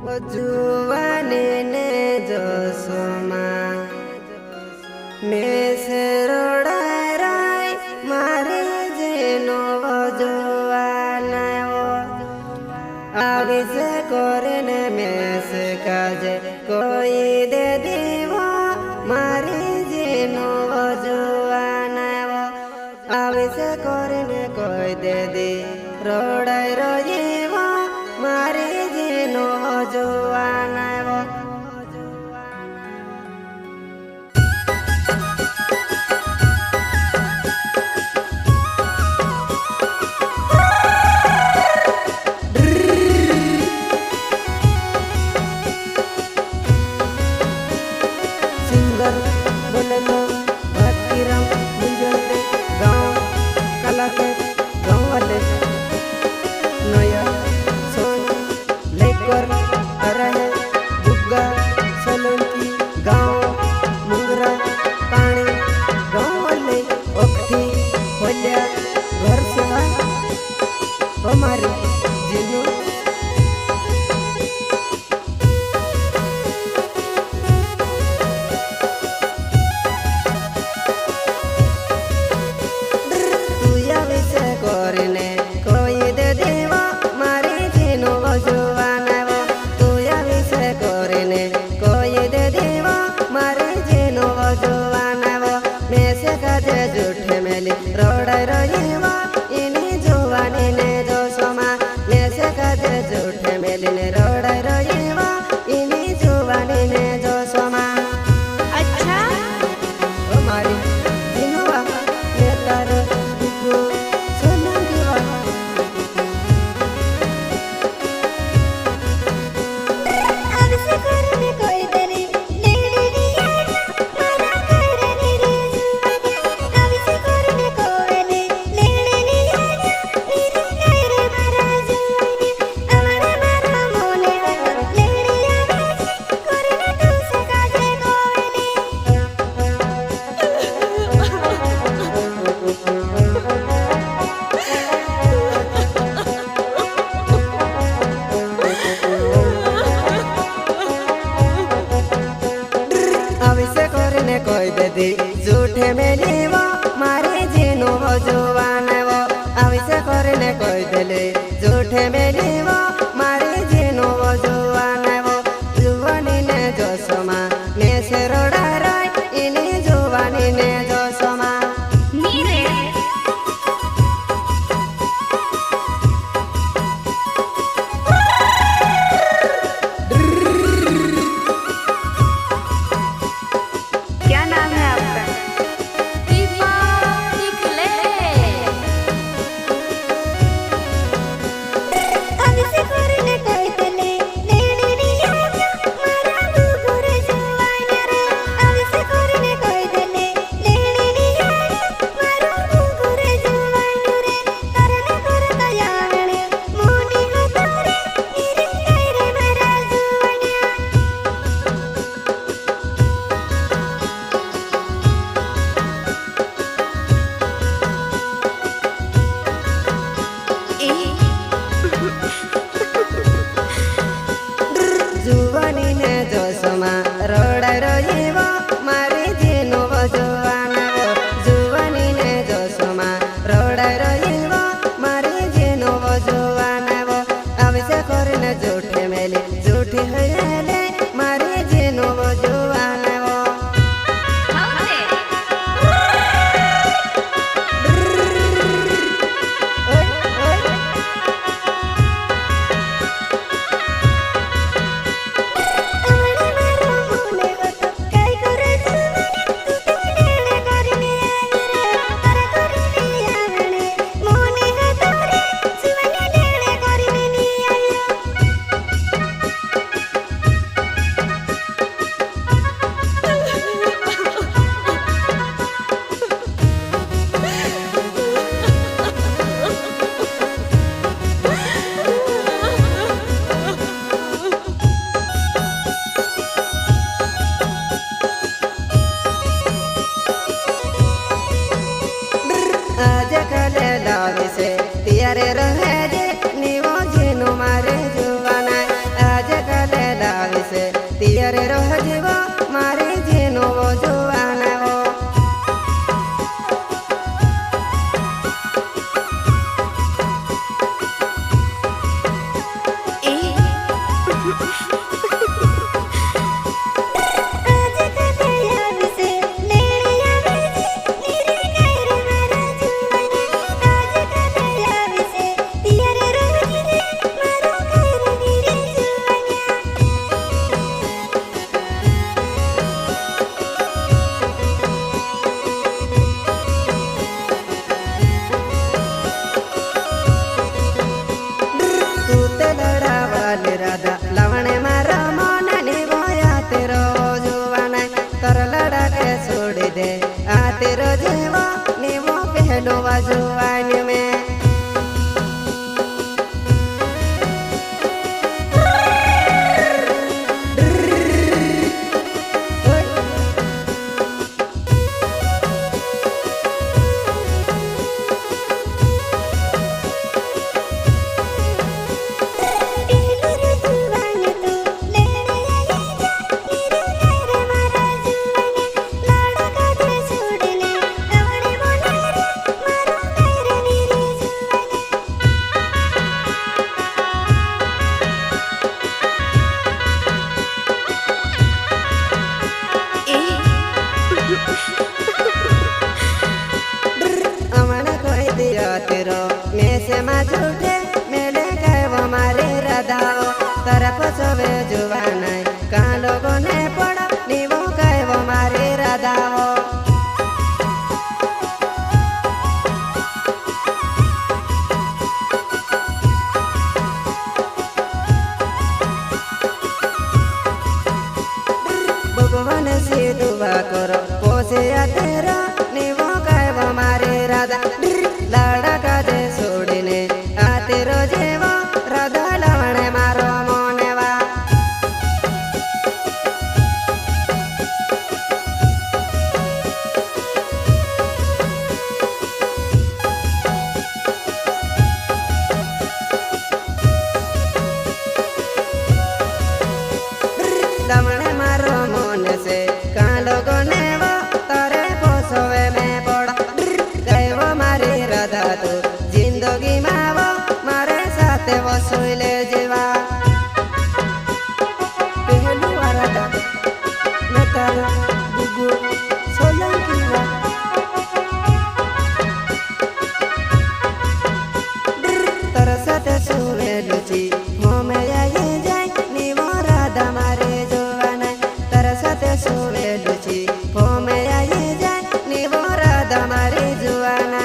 जुवानी ने जोशोमा में से रोड़ाय राय मारे जेनो जुवाना वो आगे से कोरे ने में से काजे कोई दे दीवो मारे जेनो जुवाना वो आगे से कोरे ने कोई दे दी रोड़ाय रोजीवो मारे जेनो जुवाना वो सिंगर बोले तो भक्तिराम मुंजते गाँव कला के गाँव वाले नया सोन लेकर रहे बुग्गा सोलंकी गाँव मुंगरा पानी गाँव वाले ओखटी होलिया घर सेवा हमारे जिन्हों करने कोई दे देवा मारे जेनो जुवाना वो तू या विषय करने कोई दे देवा मारे जेनो जुवाना वो मैं से काजे झूठे मेली रोड़ाय रोजीवा इन्हीं जुवानी ने जो सोमा मैं से काजे झूठे मेली ने रोड़ाय रोजीवा इन्हीं जुवानी ने जो सोमा अच्छा हमारी जिनवा मैं तारो दुखो कोई दे दी झूठे में लीवा मारे जेनो जुवाना वो अविसे करने कोई दे ले झूठे में लीवा मारे जेनो जुवाना वो जुवानी ने जो सोमा ने से रोड़ा राय इन्हीं जुवानी ने जो सोमा जुवानी ने जो सोमा रोड़ाय रोजीवा मारे जेनो जुवाना वो जुवानी ने जो सोमा रोड़ाय रोजीवा मारे जेनो जुवाना वो अविसे करने झूठे मेले झूठी हले मारे जेनो जुवाना वो તારા પછવે જોવા નહીં કા લોકોને પડ નીવો કહેવો મારી રાધાઓ ભગવાન સે દુઆ કરો પોસે તેરા નીવો કહેવો મારી રાધા લાડા કાજે છોડીને આ તેરો જેવો રાધા લવણે મારો મોનેવા લવણે મારો મોન છે કા લોકોને તારે પોસવે મેં પડ ગયો મારી રાધા તું જિંદગીમાં મારે સાથે વસોઈ લે જેવા પહેલું રાધા મેં તારા ગુગુ સોલંકી તારા સાથે સુવેલું છી હોમે આવી જાય નીવો રાધા મારે જોવાના તારા સાથે સુવેલું છી હોમે આવી જાય નીવો રાધા મારે જોવાના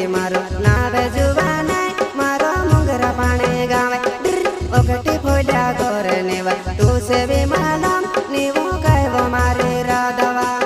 મારો નાવે જુવાનાય મારો મુંગરા પાણે ગાવે ઓગટી ફોડ્યા કરે નેવા તું સે વિમાનમ નીવો કહેવો મારે રાધવા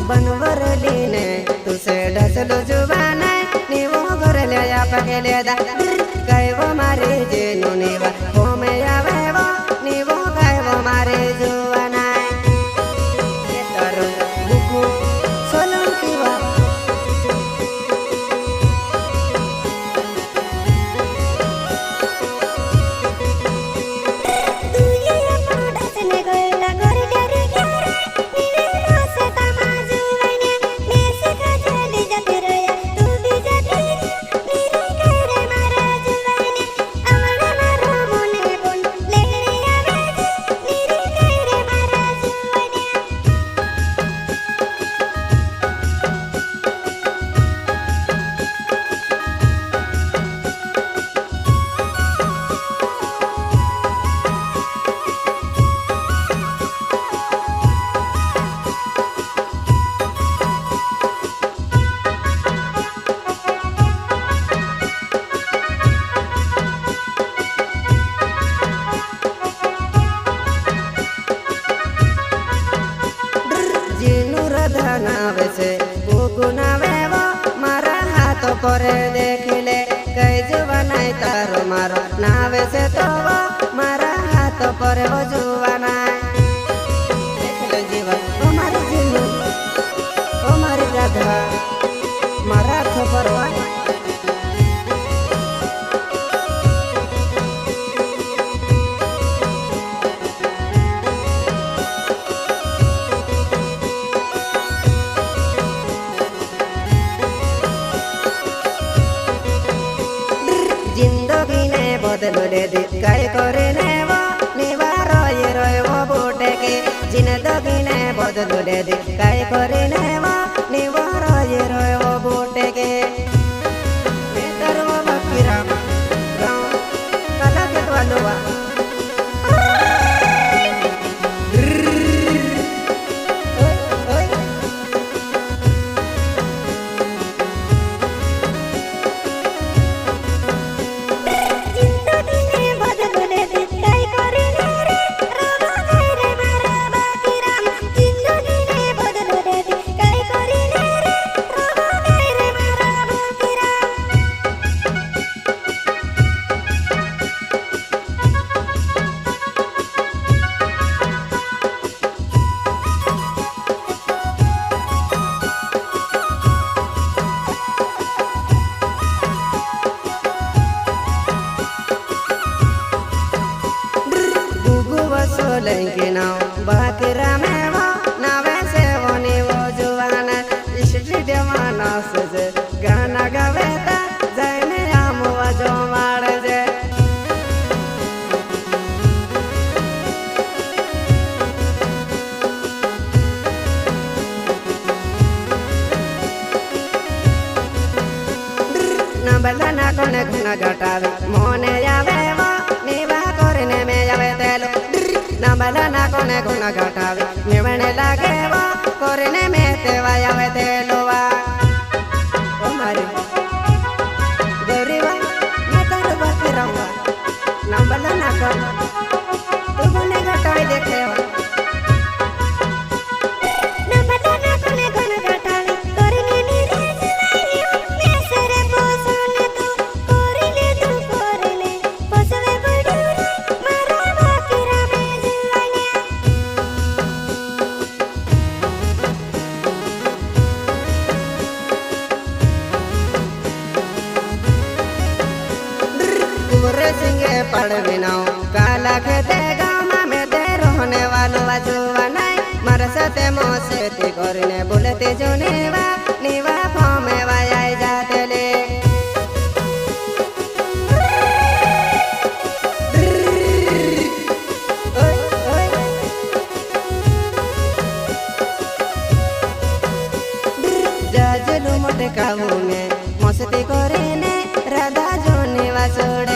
बनवरलीने तुसे ढसलो जुबानाय नीवो घरल्या पगेलेदा कहेवो मारे जेनो नीवा होमे आवेवो नीवो कहेवो मारे जुवानाय तारो बुकु सोलंकी वा नावे से बुकु नावेवो मारा हाथ पर देखले कई जुवानाय तारो मारो नावे से तो मारा हाथ पर वो जुवानाय देखले जीवा ओ मारी जीनु ओ मारी राधा मारा हाथ पर बदलो ले दी काय करे ने वो निवारो ये रोय वो बूटे के जिन दगी ने बदलो ले दी काय करे ने वो निवारो देवाना से गाना गावेता जाने आम वाजो मार जे नंबलना कोने गुना घटावे मोने आवे वो निवा करने में आवे तेलो नंबलना कोने गुना घटावे निवने लागे वो करने में तेवा आवे तेलो वा ओ मारी गरीबा मैं तारो बाकी रहूंगा नंबलना को तू गुने घटावे देखे वा सिंगे पड़ बिनाओ काला खेते गाँव में ते रहने वालो वाजुआ नहीं मर सते मोसेती करने बोलते जो नेवा नेवा फॉर्मे वाया जाते ले जाजलू मोटे काबू में मस्ती करे ने राधा जो नेवा छोड़